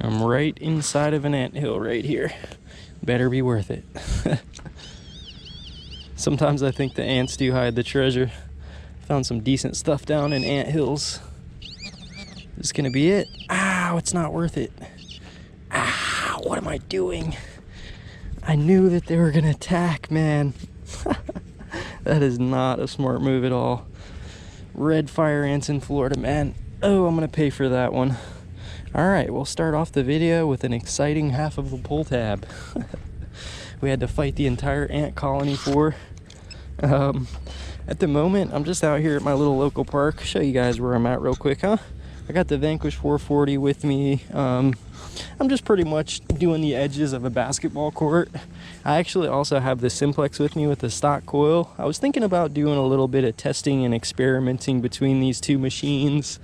I'm right inside of an anthill right here. Better be worth it. Sometimes I think the ants do hide the treasure. Found some decent stuff down in anthills. This is gonna be it. Ow, it's not worth it. Ow, what am I doing? I knew that they were gonna attack, man. That is not a smart move at all. Red fire ants in Florida, man. Oh, I'm gonna pay for that one. All right, we'll start off the video with an exciting half of a pull tab. We had to fight the entire ant colony for. At the moment, I'm just out here at my little local park. Show you guys where I'm at real quick, huh? I got the Vanquish 440 with me. I'm just pretty much doing the edges of a basketball court. I actually also have the Simplex with me with the stock coil. I was thinking about doing a little bit of testing and experimenting between these two machines.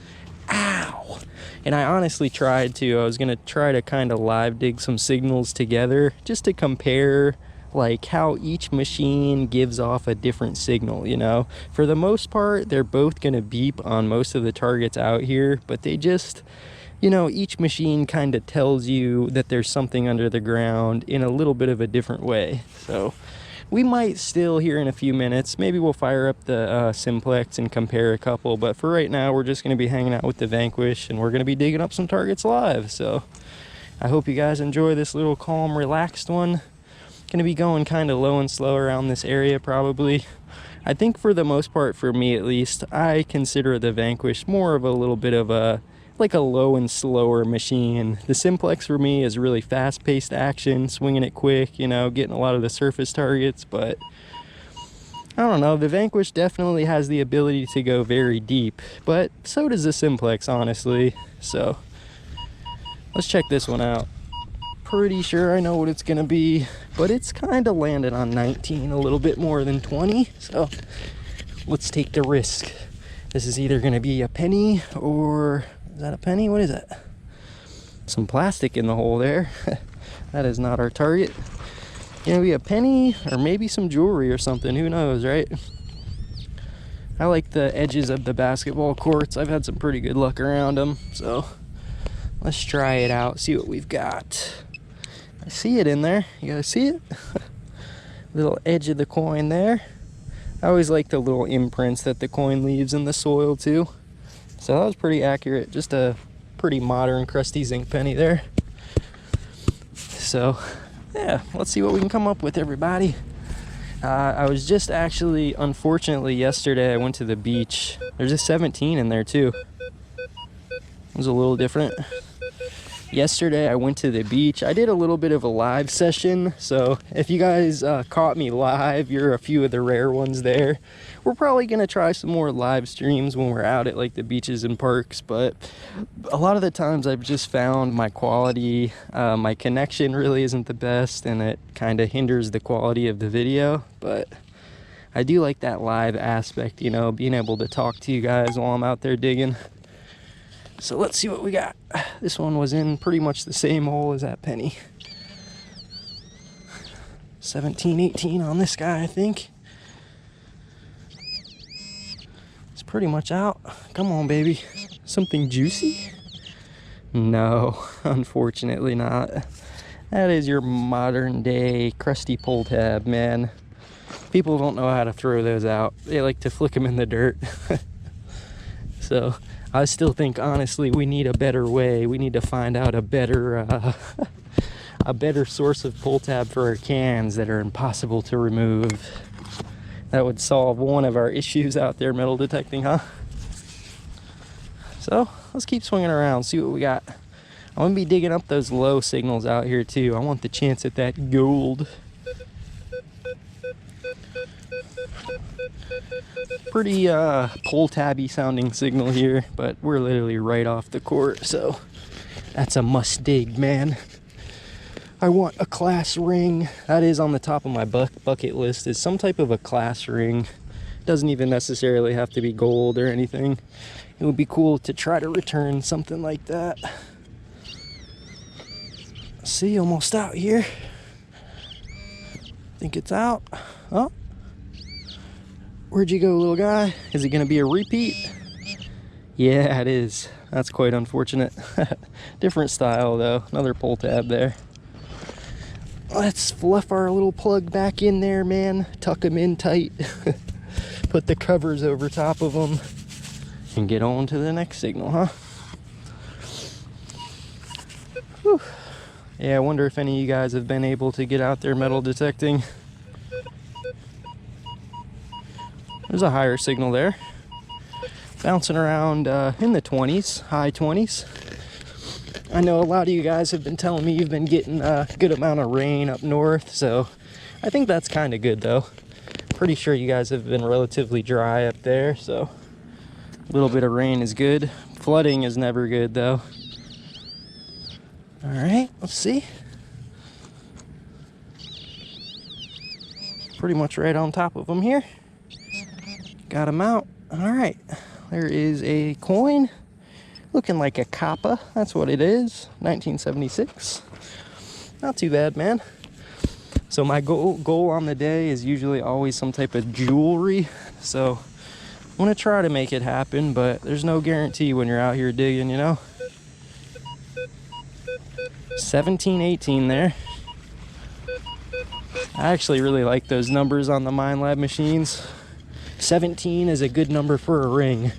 Ow! And I honestly tried to. I was gonna try to kind of live dig some signals together just to compare like how each machine gives off a different signal, you know. For the most part, they're both gonna beep on most of the targets out here, but they just, you know, each machine kind of tells you that there's something under the ground in a little bit of a different way. So we might still here in a few minutes, maybe we'll fire up the Simplex and compare a couple, but for right now we're just going to be hanging out with the Vanquish and we're going to be digging up some targets live. So I hope you guys enjoy this little calm, relaxed one. Going to be going kind of low and slow around this area probably. I think for the most part, for me at least, I consider the Vanquish more of a little bit of a like a low and slower machine. The Simplex for me is really fast-paced action, swinging it quick, you know, getting a lot of the surface targets, but I don't know, the Vanquish definitely has the ability to go very deep, but so does the Simplex, honestly. So let's check this one out. Pretty sure I know what it's gonna be, but it's kind of landed on 19, a little bit more than 20, so let's take the risk. This is either gonna be a penny or, is that a penny? What is that? Some plastic in the hole there. That is not our target. Gonna be a penny or maybe some jewelry or something, who knows, right? I like the edges of the basketball courts. I've had some pretty good luck around them, so let's try it out, see what we've got. I see it in there. You guys see it? Little edge of the coin there. I always like the little imprints that the coin leaves in the soil too. So that was pretty accurate. Just a pretty modern crusty zinc penny there. So yeah, let's see what we can come up with, everybody. I was just actually, unfortunately, yesterday I went to the beach. There's a 17 in there too. It was a little different. Yesterday I went to the beach. I did a little bit of a live session, so if you guys caught me live, you're a few of the rare ones there. We're probably gonna try some more live streams when we're out at like the beaches and parks, but a lot of the times I've just found my quality, my connection really isn't the best, and it kind of hinders the quality of the video. But I do like that live aspect, you know, being able to talk to you guys while I'm out there digging. So let's see what we got. This one was in pretty much the same hole as that penny. 17, 18 on this guy, I think. It's pretty much out. Come on, baby. Something juicy? No, unfortunately not. That is your modern day crusty pull tab, man. People don't know how to throw those out. They like to flick them in the dirt. So I still think, honestly, we need a better way. We need to find out a better a better source of pull tab for our cans that are impossible to remove. That would solve one of our issues out there metal detecting, huh? So let's keep swinging around, see what we got. I'm gonna be digging up those low signals out here too. I want the chance at that gold. Pretty pull tabby sounding signal here, but we're literally right off the court, so that's a must dig, man. I want a class ring. That is on the top of my bucket list, is some type of a class ring Doesn't even necessarily have to be gold or anything. It would be cool to try to return something like that. See, almost out here. Think it's out. Oh, where'd you go, little guy? Is it gonna be a repeat? Yeah, it is. That's quite unfortunate. Different style though. Another pull tab there. Let's fluff our little plug back in there, man. Tuck them in tight. Put the covers over top of them and get on to the next signal, huh? Whew. Yeah, I wonder if any of you guys have been able to get out there metal detecting. There's a higher signal there. Bouncing around in the 20s, high 20s. I know a lot of you guys have been telling me you've been getting a good amount of rain up north, so I think that's kind of good though. Pretty sure you guys have been relatively dry up there, so a little bit of rain is good. Flooding is never good though. All right, let's see. Pretty much right on top of them here. Got them out. All right, there is a coin looking like a copper. That's what it is. 1976. Not too bad, man. So my goal on the day is usually always some type of jewelry. So I'm gonna try to make it happen, but there's no guarantee when you're out here digging, you know. 1718 there. I actually really like those numbers on the Minelab machines. 17 is a good number for a ring,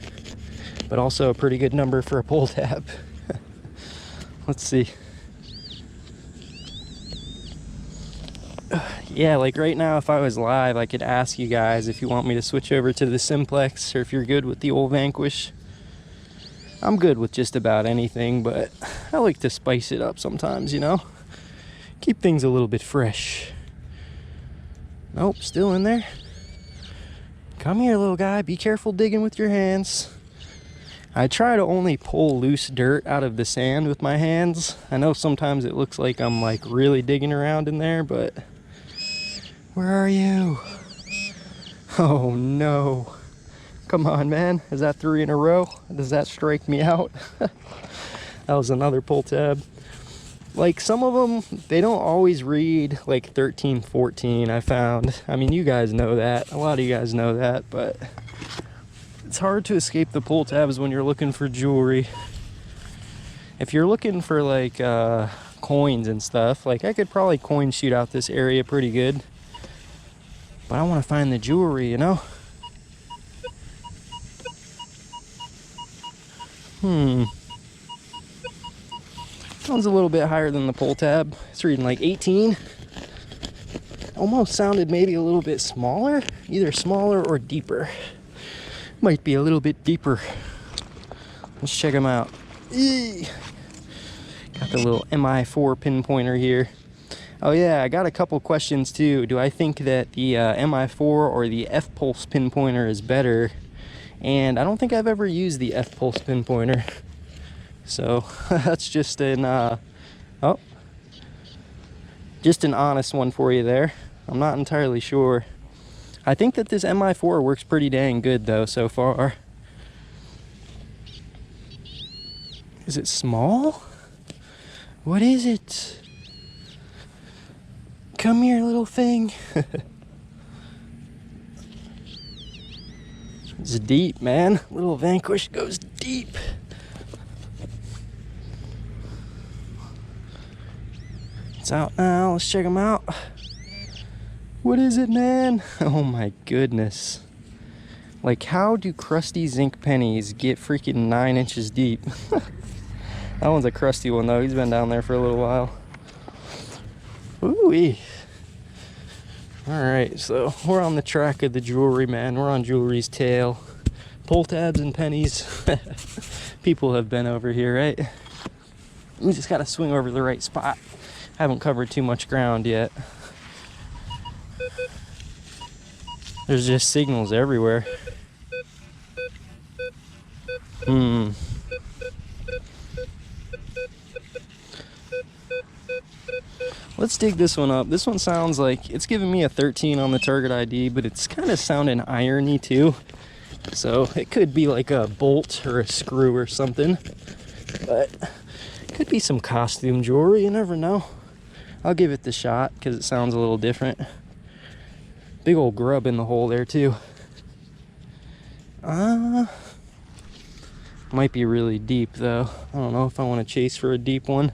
but also a pretty good number for a pull tab. Let's see. Yeah, like right now, if I was live, I could ask you guys if you want me to switch over to the Simplex or if you're good with the old Vanquish. I'm good with just about anything, but I like to spice it up sometimes, you know? Keep things a little bit fresh. Nope, still in there. Come here, little guy. Be careful digging with your hands. I try to only pull loose dirt out of the sand with my hands. I know sometimes it looks like I'm like really digging around in there, but where are you? Oh no. Come on, man. Is that 3 in a row? Does that strike me out? That was another pull tab. Like some of them, they don't always read like 13, 14, I found. I mean, you guys know that. A lot of you guys know that, but it's hard to escape the pull tabs when you're looking for jewelry. If you're looking for like coins and stuff, like I could probably coin shoot out this area pretty good. But I want to find the jewelry, you know? One's a little bit higher than the pull tab. It's reading like 18. Almost sounded maybe a little bit smaller. Either smaller or deeper. Might be a little bit deeper. Let's check them out. Eee. Got the little MI4 pinpointer here. Oh yeah, I got a couple questions too. Do I think that the MI4 or the F-Pulse pinpointer is better? And I don't think I've ever used the F-Pulse pinpointer. So that's just an just an honest one for you there. I'm not entirely sure. I think that this MI4 works pretty dang good though so far. Is it small? What is it? Come here, little thing. It's deep, man. Little Vanquish goes deep. It's out now. Let's check them out. What is it, man? Oh my goodness. Like, how do crusty zinc pennies get freaking 9 inches deep? That one's a crusty one though. He's been down there for a little while. Ooh-wee. Alright, so we're on the track of the jewelry, man. We're on jewelry's tail. Pull tabs and pennies. People have been over here, right? We just gotta swing over the right spot. Haven't covered too much ground yet. There's just signals everywhere. Let's dig this one up. This one sounds like it's giving me a 13 on the target ID, but it's kind of sounding irony too. So it could be like a bolt or a screw or something, but it could be some costume jewelry. You never know. I'll give it the shot because it sounds a little different. Big old grub in the hole there too. Might be really deep though. I don't know if I want to chase for a deep one.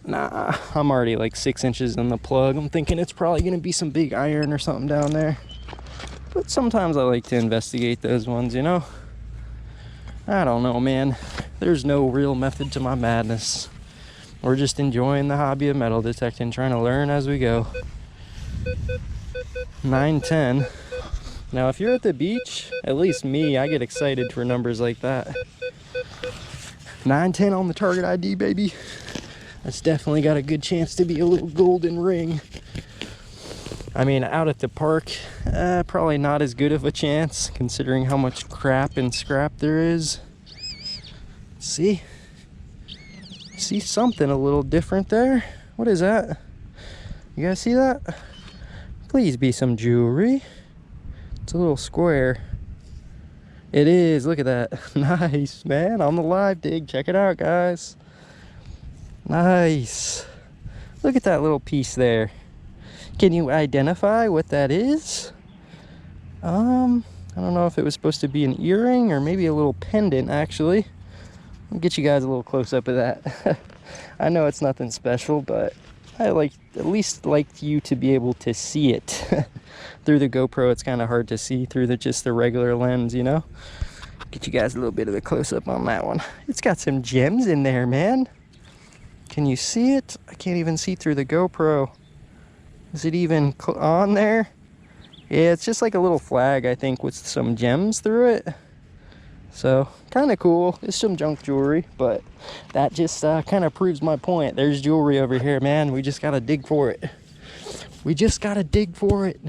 Nah, I'm already like 6 inches in the plug. I'm thinking it's probably gonna be some big iron or something down there. But sometimes I like to investigate those ones, you know? I don't know, man. There's no real method to my madness. We're just enjoying the hobby of metal detecting, trying to learn as we go. 910. Now, if you're at the beach, at least me, I get excited for numbers like that. 910 on the target ID, baby. That's definitely got a good chance to be a little golden ring. I mean, out at the park, probably not as good of a chance, considering how much crap and scrap there is. See something a little different there. What is that? You guys see that? Please be some jewelry. It's a little square. It is. Look at that. Nice, man. On the live dig. Check it out, guys. Nice. Look at that little piece there. Can you identify what that is? I don't know if it was supposed to be an earring or maybe a little pendant, actually. I'll get you guys a little close up of that. I know it's nothing special, but I at least like you to be able to see it. Through the GoPro, it's kind of hard to see through just the regular lens, you know? Get you guys a little bit of a close up on that one. It's got some gems in there, man. Can you see it? I can't even see through the GoPro. Is it even on there? Yeah, it's just like a little flag, I think, with some gems through it. So, kind of cool. It's some junk jewelry, but that just kind of proves my point. There's jewelry over here, man. We just gotta dig for it. We just gotta dig for it.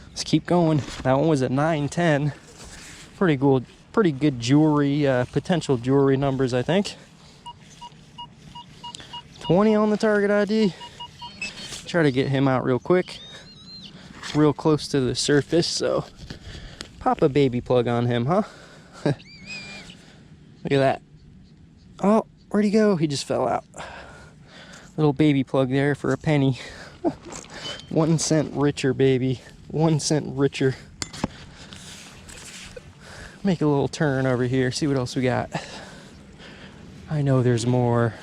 Let's keep going. That one was at 910. Pretty good jewelry, potential jewelry numbers, I think. 20 on the target ID. Try to get him out real quick. Real close to the surface, so pop a baby plug on him, huh? Look at that. Oh, where'd he go? He just fell out. Little baby plug there for a penny. 1 cent richer, baby. 1 cent richer. Make a little turn over here, see what else we got. I know there's more.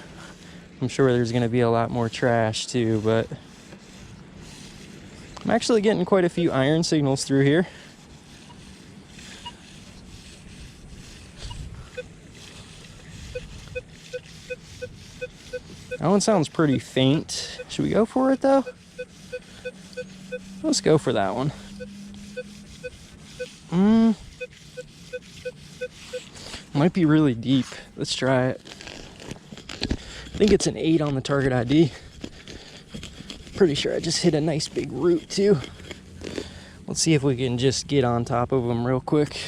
I'm sure there's gonna be a lot more trash too, but I'm actually getting quite a few iron signals through here. That one sounds pretty faint. Should we go for it though? Let's go for that one. Might be really deep. Let's try it. I think it's an 8 on the target ID. Pretty sure I just hit a nice big root too. Let's see if we can just get on top of them real quick.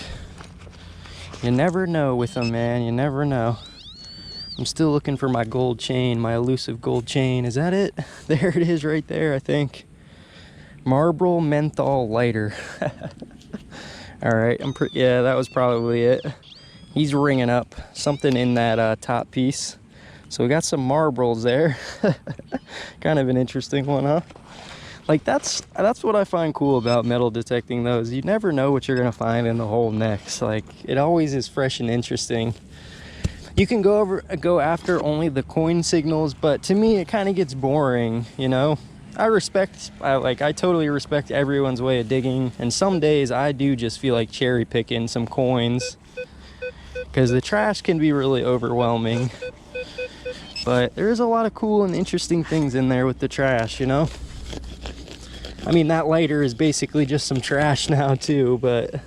You never know with them, man. You never know. I'm still looking for my gold chain, my elusive gold chain. Is that it? There it is right there, I think. Marlboro menthol lighter. All right, yeah, that was probably it. He's ringing up something in that top piece. So we got some Marlboros there. Kind of an interesting one, huh? Like that's what I find cool about metal detecting though, is you never know what you're gonna find in the hole next. Like it always is fresh and interesting. You can go after only the coin signals, but to me it kind of gets boring, you know? I totally respect everyone's way of digging, and some days I do just feel like cherry picking some coins because the trash can be really overwhelming. But there's a lot of cool and interesting things in there with the trash, you know? I mean, that lighter is basically just some trash now too, but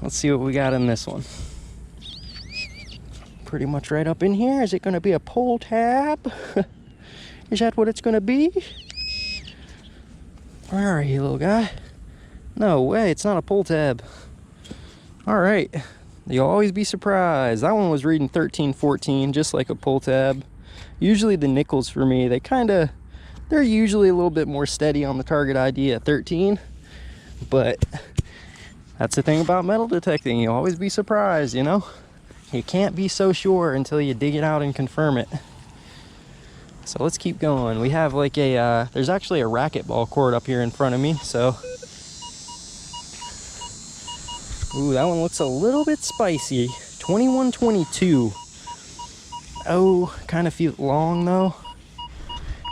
let's see what we got in this one. Pretty much right up in here. Is it gonna be a pull tab? Is that what it's gonna be? Where are you, little guy? No way, it's not a pull tab. All right, you'll always be surprised. That one was reading 1314, just like a pull tab. Usually the nickels for me, they're usually a little bit more steady on the target ID at 13, but that's the thing about metal detecting. You'll always be surprised, you know? You can't be so sure until you dig it out and confirm it. So let's keep going. We have like there's actually a racquetball court up here in front of me, so. Ooh, that one looks a little bit spicy. 2122. Oh, kind of feel long though.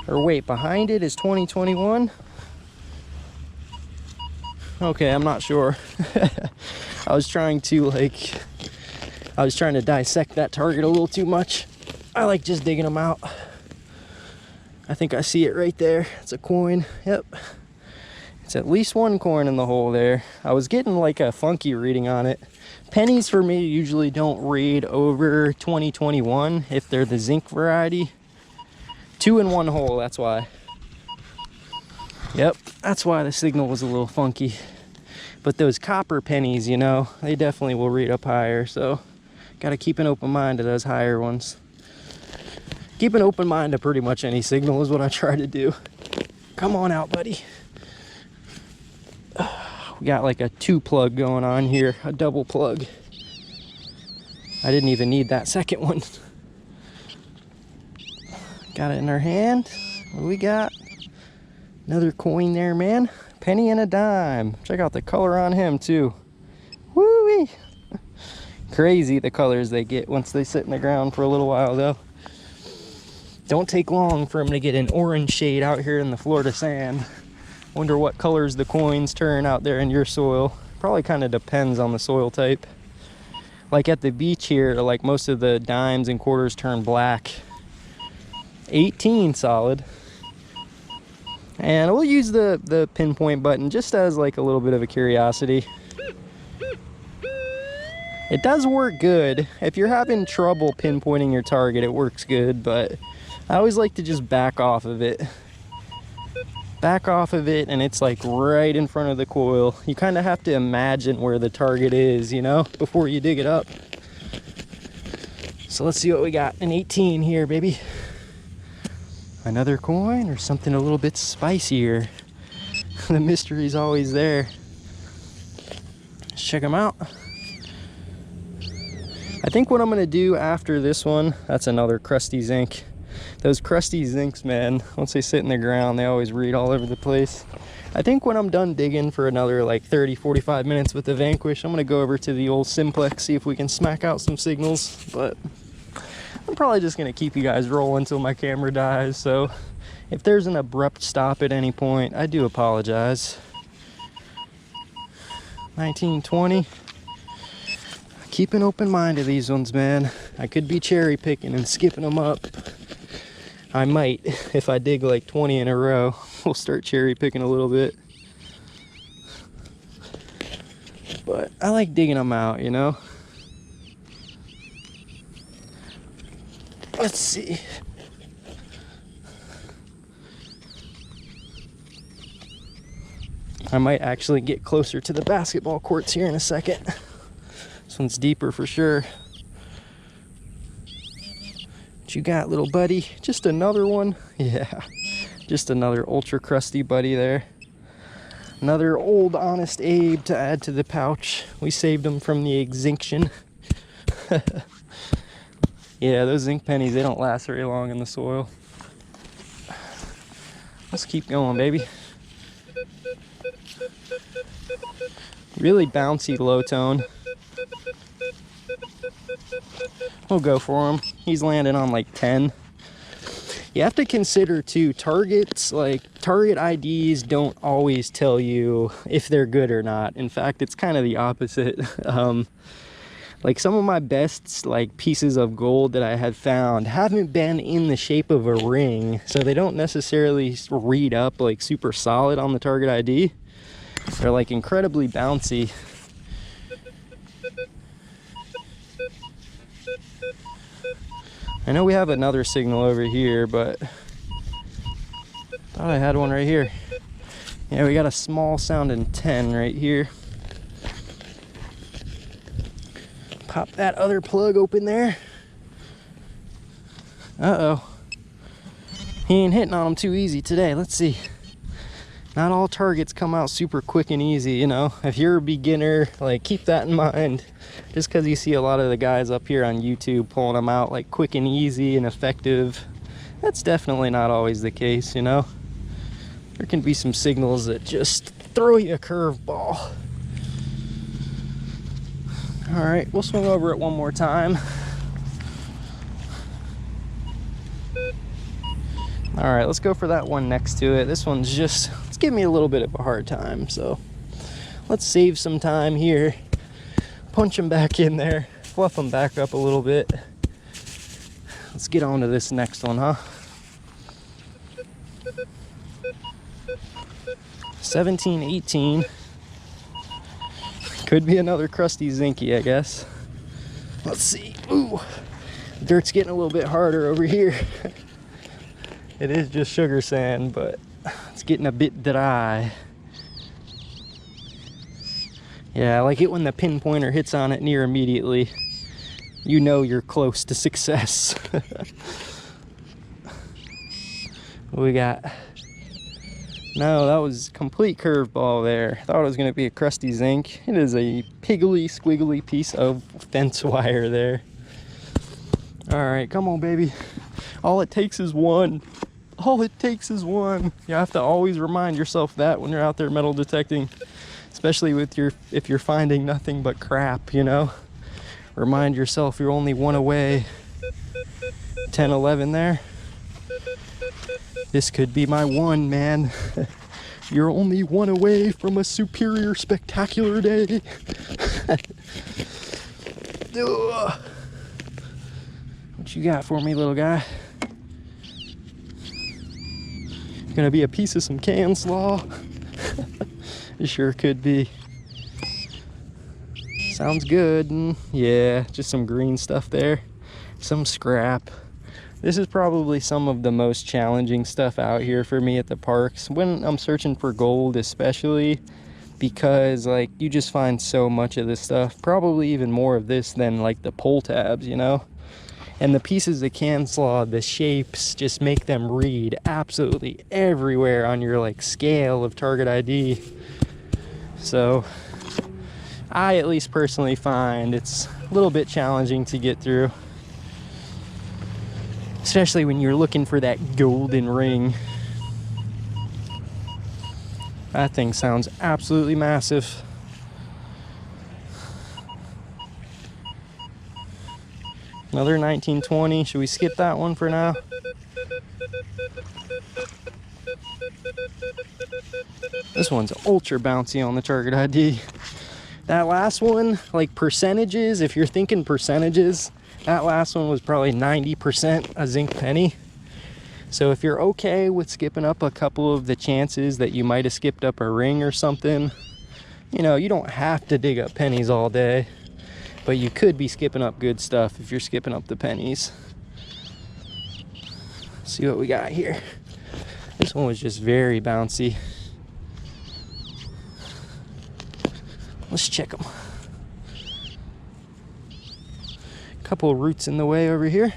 Or wait, behind it is 2021. Okay, I'm not sure. I was trying to dissect that target a little too much. I like just digging them out. I think I see it right there. It's a coin. Yep. It's at least one coin in the hole there. I was getting like a funky reading on it. Pennies for me usually don't read over 2021 if they're the zinc variety. 2 in one hole, that's why. Yep, that's why the signal was a little funky. But those copper pennies, you know, they definitely will read up higher, so gotta keep an open mind to those higher ones. Keep an open mind to pretty much any signal is what I try to do. Come on out, buddy. We got like a 2-plug going on here, a double plug. I didn't even need that second one. Got it in our hand. What do we got? Another coin there, man. Penny and a dime. Check out the color on him too. Woo-wee. Crazy the colors they get once they sit in the ground for a little while though. Don't take long for them to get an orange shade out here in the Florida sand. Wonder what colors the coins turn out there in your soil. Probably kind of depends on the soil type. Like at the beach here, like most of the dimes and quarters turn black. 18 solid. And we'll use the pinpoint button just as like a little bit of a curiosity. It does work good. If you're having trouble pinpointing your target, it works good, but I always like to just back off of it. Back off of it and it's like right in front of the coil. You kind of have to imagine where the target is, you know, before you dig it up. So let's see what we got. An 18 here, baby. Another coin or something a little bit spicier. The mystery's always there. Let's check them out. I think what I'm gonna do after this one, that's another crusty zinc. Those crusty zincs, man, once they sit in the ground, they always read all over the place. I think when I'm done digging for another like 30-45 minutes with the Vanquish, I'm gonna go over to the old Simplex, see if we can smack out some signals, but I'm probably just gonna keep you guys rolling until my camera dies, so if there's an abrupt stop at any point, I do apologize. 1920. Keep an open mind to these ones, man. I could be cherry picking and skipping them up. I might, if I dig like 20 in a row, we'll start cherry picking a little bit. But I like digging them out, you know? Let's see. I might actually get closer to the basketball courts here in a second. This one's deeper for sure. What you got, little buddy? Just another one? Yeah, just another ultra crusty buddy there. Another old Honest Abe to add to the pouch. We saved them from the extinction. Yeah, those zinc pennies, they don't last very long in the soil. Let's keep going, baby. Really bouncy low tone. We'll go for him. He's landing on like 10. You have to consider too, targets, like target IDs don't always tell you if they're good or not. In fact, it's kind of the opposite. Like some of my best like pieces of gold that I have found haven't been in the shape of a ring, so they don't necessarily read up like super solid on the target ID. They're like incredibly bouncy. I know we have another signal over here, but thought I had one right here. Yeah, we got a small sounding 10 right here. Pop that other plug open there. Uh-oh. He ain't hitting on them too easy today. Let's see. Not all targets come out super quick and easy, you know. If you're a beginner, like, keep that in mind. Just because you see a lot of the guys up here on YouTube pulling them out like quick and easy and effective, that's definitely not always the case, you know. There can be some signals that just throw you a curveball. All right, we'll swing over it one more time. All right, let's go for that one next to it. This one's just, it's giving me a little bit of a hard time, so let's save some time here. Punch him back in there, fluff him back up a little bit. Let's get on to this next one, huh? 17, 18. Could be another crusty zinky, I guess. Let's see. Ooh, dirt's getting a little bit harder over here. It is just sugar sand, but it's getting a bit dry. Yeah, I like it when the pinpointer hits on it near immediately. You know you're close to success. What we got? No, that was complete curveball there. Thought it was going to be a crusty zinc. It is a piggly, squiggly piece of fence wire there. All right, come on, baby. All it takes is one. All it takes is one. You have to always remind yourself that when you're out there metal detecting, especially with if you're finding nothing but crap, you know. Remind yourself you're only one away. 10, 11 there. This could be my one, man. You're only one away from a superior, spectacular day. What you got for me, little guy? Gonna be a piece of some can slaw. It sure could be. Sounds good. And yeah, just some green stuff there, some scrap. This is probably some of the most challenging stuff out here for me at the parks when I'm searching for gold, especially because like you just find so much of this stuff, probably even more of this than like the pull tabs, you know. And the pieces of can slaw, the shapes just make them read absolutely everywhere on your like scale of target ID. So I at least personally find it's a little bit challenging to get through, especially when you're looking for that golden ring. That thing sounds absolutely massive. Another 1920. Should we skip that one for now? This one's ultra bouncy on the target ID. That last one, like percentages, if you're thinking percentages, that last one was probably 90% a zinc penny. So if you're okay with skipping up a couple of the chances that you might have skipped up a ring or something, you know, you don't have to dig up pennies all day. But you could be skipping up good stuff if you're skipping up the pennies. See what we got here. This one was just very bouncy. Let's check them. Couple of roots in the way over here.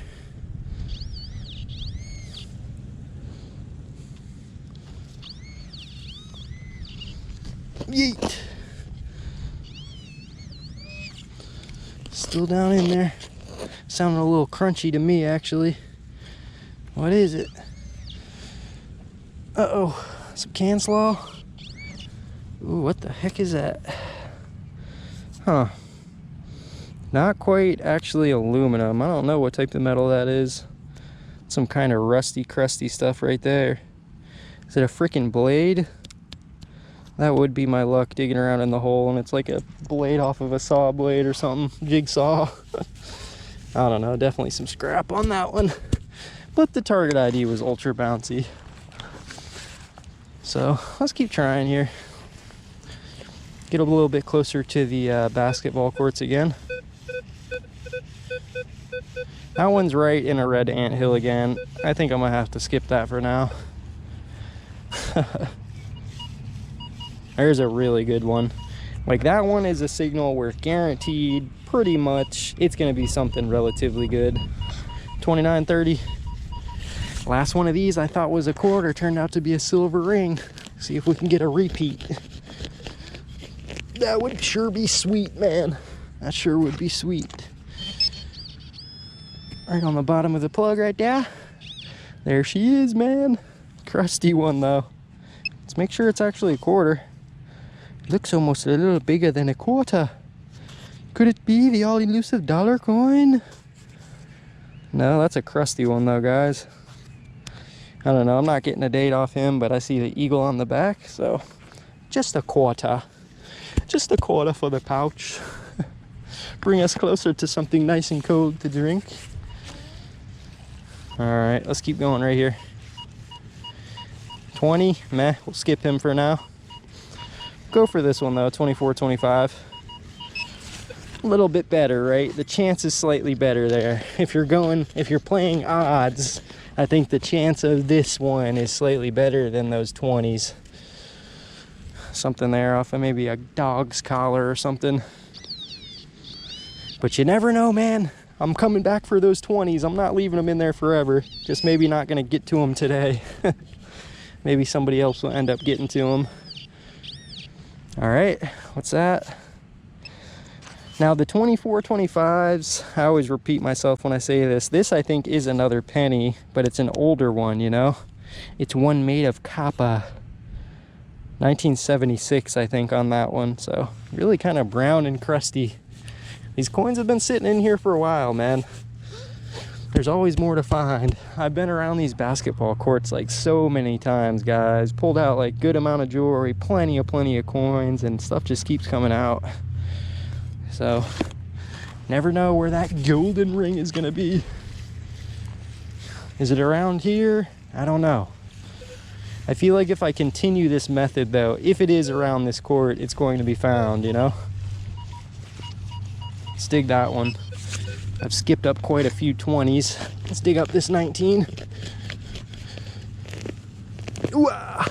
Yeet. Still down in there. Sounding a little crunchy to me, actually. What is it? Uh-oh. Some can slaw? Ooh, what the heck is that? Huh. Not quite actually aluminum. I don't know what type of metal that is. Some kind of rusty, crusty stuff right there. Is it a freaking blade? That would be my luck digging around in the hole and it's like a blade off of a saw blade or something, jigsaw. I don't know, definitely some scrap on that one. But the target ID was ultra bouncy. So let's keep trying here. Get a little bit closer to the basketball courts again. That one's right in a red anthill again. I think I'm gonna have to skip that for now. There's a really good one. Like that one is a signal where guaranteed pretty much it's gonna be something relatively good. 2930. Last one of these I thought was a quarter, turned out to be a silver ring. See if we can get a repeat. That would sure be sweet, man. That sure would be sweet. Right on the bottom of the plug right there. There she is, man. Crusty one though. Let's make sure it's actually a quarter. Looks almost a little bigger than a quarter. Could it be the all-elusive dollar coin? No, that's a crusty one though, guys. I don't know, I'm not getting a date off him, but I see the eagle on the back, so just a quarter. Just a quarter for the pouch. Bring us closer to something nice and cold to drink. All right, let's keep going right here. 20, meh, we'll skip him for now. Go for this one though, 24, 25. A little bit better, right? The chance is slightly better there. If you're playing odds, I think the chance of this one is slightly better than those 20s. Something there off of maybe a dog's collar or something. But you never know, man. I'm coming back for those 20s. I'm not leaving them in there forever. Just maybe not gonna get to them today. Maybe somebody else will end up getting to them. All right, what's that? Now the 24, 25s, I always repeat myself when I say this. This I think is another penny, but it's an older one, you know? It's one made of copper. 1976, I think, on that one. So really kind of brown and crusty. These coins have been sitting in here for a while, man. There's always more to find. I've been around these basketball courts like so many times, guys. Pulled out like good amount of jewelry, plenty of coins, and stuff just keeps coming out. So never know where that golden ring is gonna be. Is it around here? I don't know. I feel like if I continue this method though, if it is around this court, it's going to be found, you know? Let's dig that one. I've skipped up quite a few 20s. Let's dig up this 19. Ooh-ah!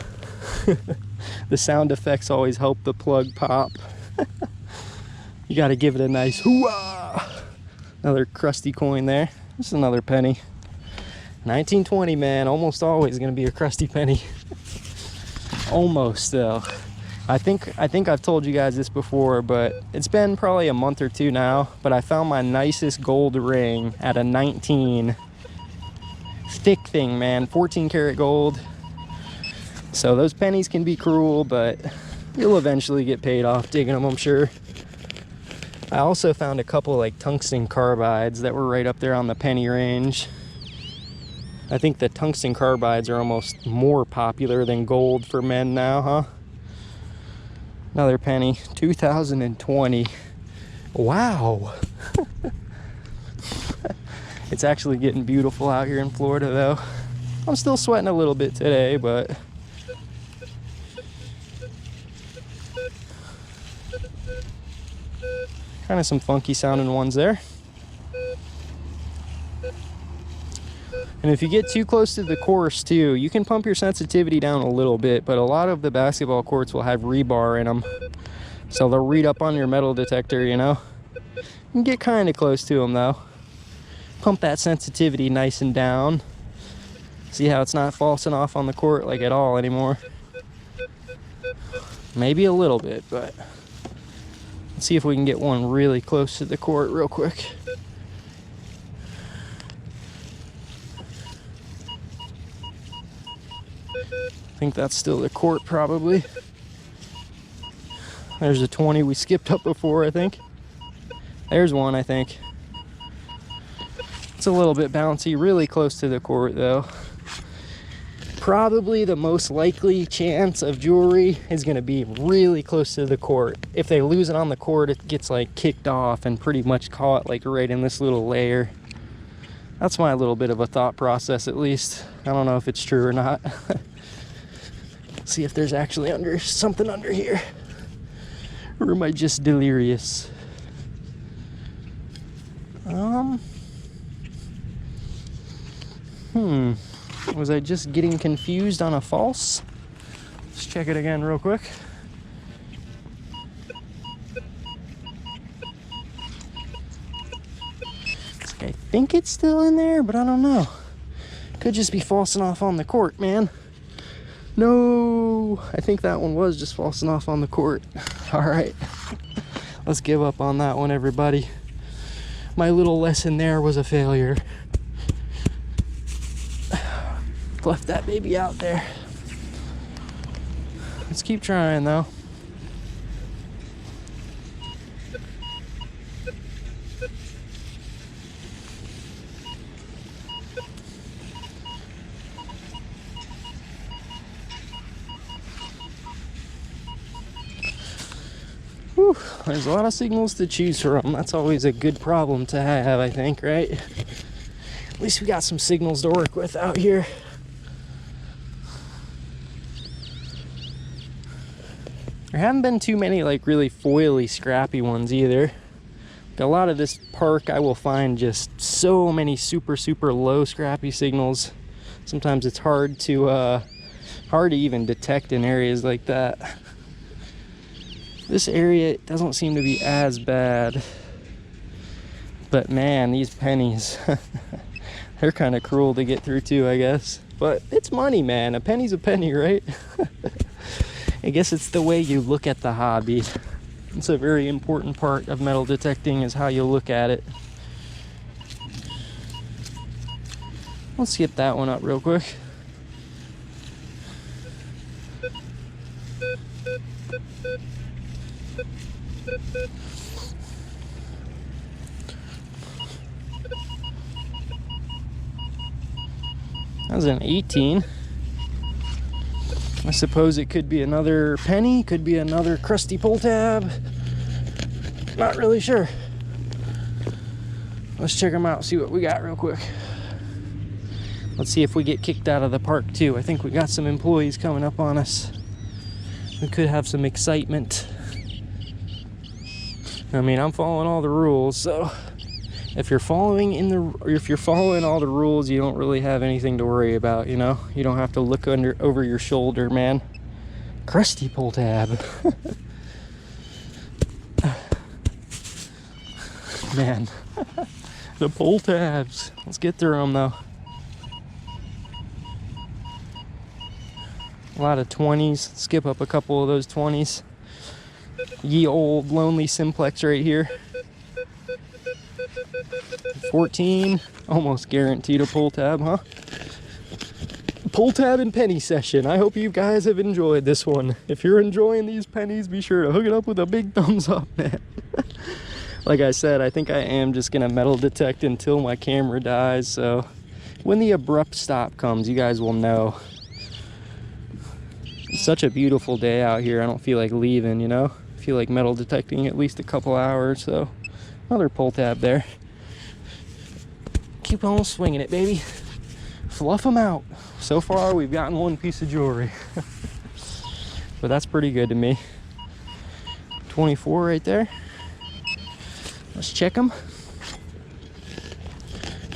The sound effects always help the plug pop. You gotta give it a nice hoo-ah! Another crusty coin there. Just another penny. 1920, man, almost always gonna be a crusty penny. Almost though. I think I've told you guys this before, but it's been probably a month or two now, but I found my nicest gold ring at a 19. Thick thing, man, 14 karat gold. So those pennies can be cruel, but you'll eventually get paid off digging them, I'm sure. I also found a couple like tungsten carbides that were right up there on the penny range. I think the tungsten carbides are almost more popular than gold for men now, huh? Another penny, 2020. Wow. It's actually getting beautiful out here in Florida though. I'm still sweating a little bit today, but kind of some funky sounding ones there. And if you get too close to the course too, you can pump your sensitivity down a little bit, but a lot of the basketball courts will have rebar in them. So they'll read up on your metal detector, you know? You can get kind of close to them though. Pump that sensitivity nice and down. See how it's not falsing off on the court like at all anymore? Maybe a little bit, but let's see if we can get one really close to the court real quick. I think that's still the court probably. There's a 20 we skipped up before, I think. There's one, I think. It's a little bit bouncy, really close to the court though. Probably the most likely chance of jewelry is gonna be really close to the court. If they lose it on the court, it gets like kicked off and pretty much caught like right in this little layer. That's my little bit of a thought process at least. I don't know if it's true or not. See if there's actually something under here. Or am I just delirious? Was I just getting confused on a false? Let's check it again real quick. I think it's still in there, but I don't know. Could just be falsing off on the court, man. No, I think that one was just falsing off on the court. All right, let's give up on that one, everybody. My little lesson there was a failure. Left that baby out there. Let's keep trying though. Whew, there's a lot of signals to choose from. That's always a good problem to have, I think, right? At least we got some signals to work with out here. There haven't been too many like really foily, scrappy ones either. A lot of this park I will find just so many super low scrappy signals. Sometimes it's hard to even detect in areas like that. This area doesn't seem to be as bad, but man, these pennies, they're kind of cruel to get through too, I guess. But it's money, man. A penny's a penny, right? I guess it's the way you look at the hobby. It's a very important part of metal detecting, is how you look at it. Let's skip that one up real quick. That was an 18. I suppose it could be another penny, could be another crusty pull tab. Not really sure. Let's check them out, see what we got real quick. Let's see if we get kicked out of the park too. I think we got some employees coming up on us. We could have some excitement. I mean, I'm following all the rules, so if you're following all the rules, you don't really have anything to worry about, you know? You don't have to look over your shoulder, man. Crusty pull tab. Man, the pull tabs. Let's get through them though. A lot of 20s. Skip up a couple of those 20s. Ye old lonely simplex right here. 14, almost guaranteed a pull tab, huh? Pull tab and penny session. I hope you guys have enjoyed this one. If you're enjoying these pennies, be sure to hook it up with a big thumbs up, man. Like I said, I think I am just gonna metal detect until my camera dies, so when the abrupt stop comes, you guys will know. It's such a beautiful day out here. I don't feel like leaving, you know? I feel like metal detecting at least a couple hours, so another pull tab there. Keep on swinging it, baby. Fluff them out. So far, we've gotten one piece of jewelry. But that's pretty good to me. 24 right there. Let's check them.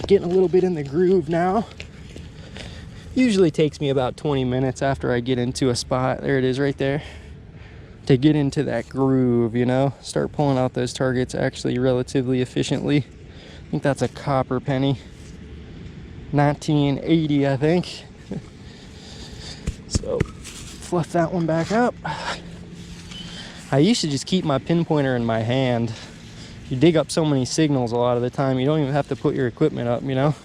Getting a little bit in the groove now. Usually takes me about 20 minutes after I get into a spot. There it is right there. To get into that groove, you know? Start pulling out those targets actually relatively efficiently. I think that's a copper penny. 1980, I think. So, fluff that one back up. I used to just keep my pinpointer in my hand. You dig up so many signals a lot of the time, you don't even have to put your equipment up, you know?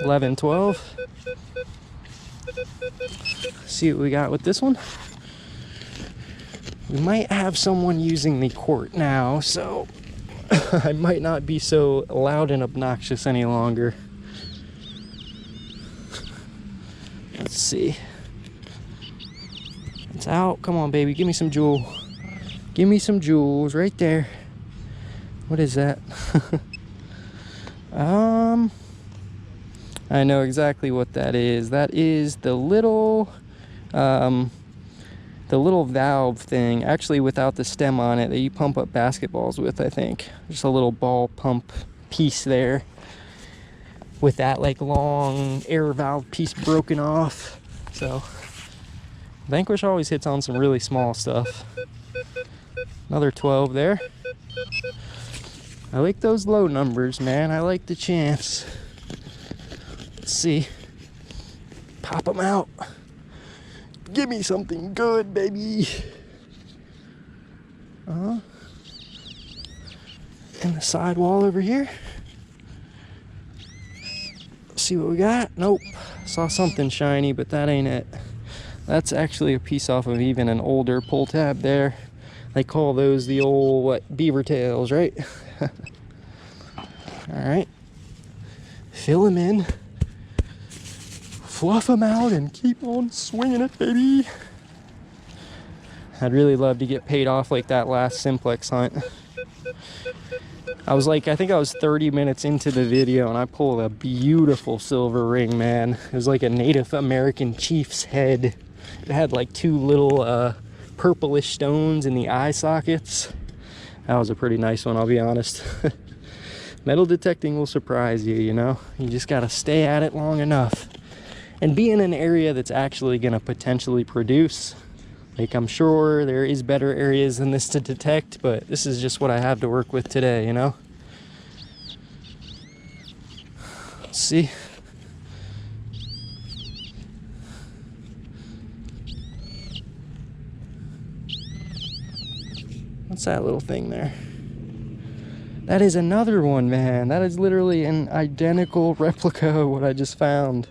11, 12. See what we got with this one. We might have someone using the court now, so I might not be so loud and obnoxious any longer. Let's see. It's out. Come on, baby. Give me some jewel. Give me some jewels right there. What is that? I know exactly what that is. That is the little valve thing, actually without the stem on it, that you pump up basketballs with, I think. Just a little ball pump piece there with that like long air valve piece broken off. So Vanquish always hits on some really small stuff. Another 12 there. I like those low numbers, man. I like the chance. Let's see. Pop them out. Give me something good, baby. In the sidewall over here. See what we got? Nope. Saw something shiny, but that ain't it. That's actually a piece off of even an older pull tab there. They call those the old, what, beaver tails, right? Alright. Fill them in. Fluff them out and keep on swinging it, baby. I'd really love to get paid off like that last simplex hunt. I think I was 30 minutes into the video and I pulled a beautiful silver ring, man. It was like a Native American chief's head. It had like two little purplish stones in the eye sockets. That was a pretty nice one, I'll be honest. Metal detecting will surprise you, you know? You just gotta stay at it long enough. And be in an area that's actually gonna potentially produce. Like, I'm sure there is better areas than this to detect, but this is just what I have to work with today, you know? Let's see. What's that little thing there? That is another one, man. That is literally an identical replica of what I just found.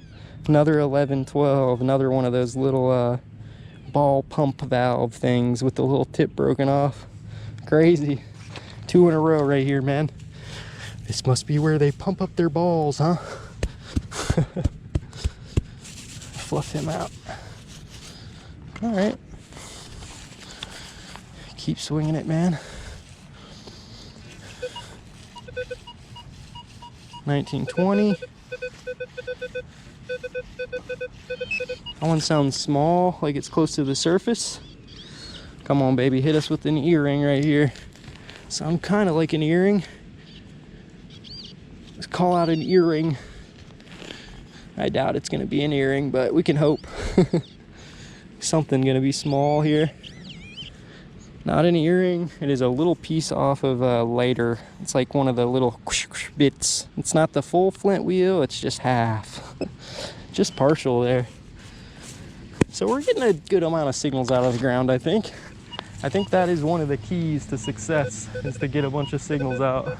Another 1112, another one of those little ball pump valve things with the little tip broken off. Crazy. 2 in a row right here, man. This must be where they pump up their balls, huh? Fluff him out. All right. Keep swinging it, man. 1920. That one sounds small, like it's close to the surface. Come on, baby, hit us with an earring right here. Sound kind of like an earring. Let's call out an earring. I doubt it's gonna be an earring, but we can hope. Something gonna be small here. Not an earring. It is a little piece off of a lighter. It's like one of the little bits. It's not the full flint wheel, it's just half. Just partial there. So we're getting a good amount of signals out of the ground, I think. I think that is one of the keys to success, is to get a bunch of signals out.